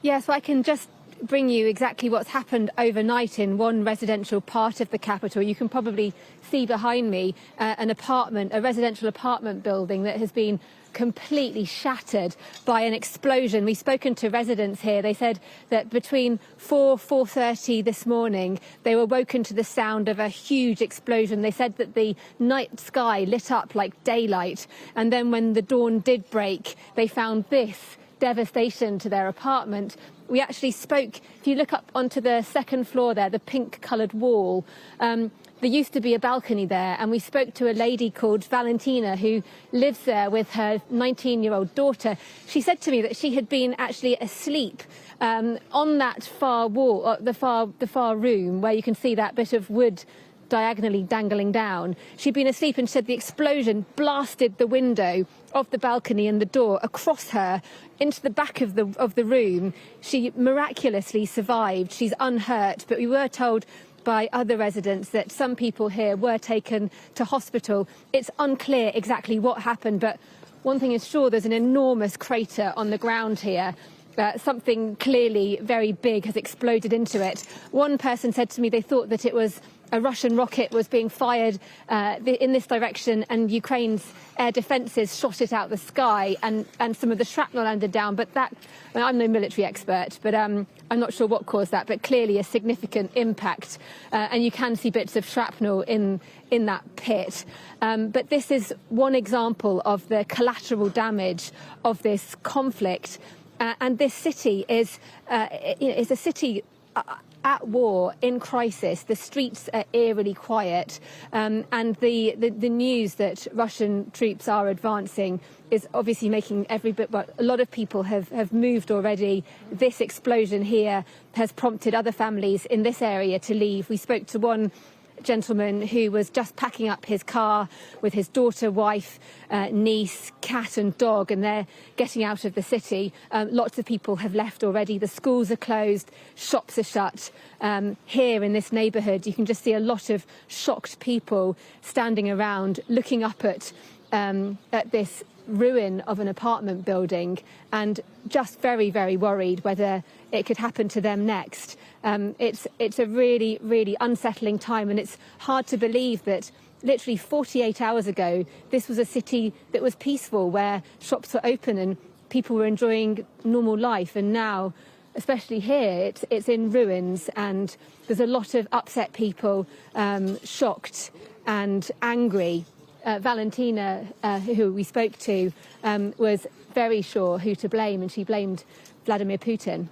Yes, I can just bring you exactly what's happened overnight in one residential part of the capital. You can probably see behind me a residential apartment building that has been completely shattered by an explosion. We've spoken to residents here. They said that between 4:30 this morning, they were woken to the sound of a huge explosion. They said that the night sky lit up like daylight. And then when the dawn did break, they found this devastation to their apartment. We actually spoke, if you look up onto the second floor there, the pink coloured wall, there used to be a balcony there, and we spoke to a lady called Valentina who lives there with her 19-year-old daughter. She said to me that she had been actually asleep on that far wall, the far room where you can see that bit of wood diagonally dangling down. She'd been asleep and said the explosion blasted the window of the balcony and the door across her into the back of the room. She miraculously survived. She's unhurt, but we were told by other residents that some people here were taken to hospital. It's unclear exactly what happened, but one thing is sure, there's an enormous crater on the ground here. Something clearly very big has exploded into it. One person said to me they thought that it was a Russian rocket was being fired in this direction, and Ukraine's air defences shot it out the sky, and some of the shrapnel landed down. But I'm no military expert, but I'm not sure what caused that, but clearly a significant impact. And you can see bits of shrapnel in that pit. But this is one example of the collateral damage of this conflict. And this city is a city at war, in crisis. The streets are eerily quiet, and the news that Russian troops are advancing is obviously making a lot of people have moved already. This explosion here has prompted other families in this area to leave. We spoke to one gentleman who was just packing up his car with his daughter, wife, niece, cat and dog, and they're getting out of the city. Lots of people have left already. The schools are closed, shops are shut. Here in this neighbourhood, you can just see a lot of shocked people standing around, looking up at this ruin of an apartment building, and just very, very worried whether it could happen to them next. It's a really, really unsettling time, and it's hard to believe that literally 48 hours ago, this was a city that was peaceful, where shops were open and people were enjoying normal life. And now, especially here, it's in ruins, and there's a lot of upset people, shocked and angry. Valentina, who we spoke to, was very sure who to blame, and she blamed Vladimir Putin.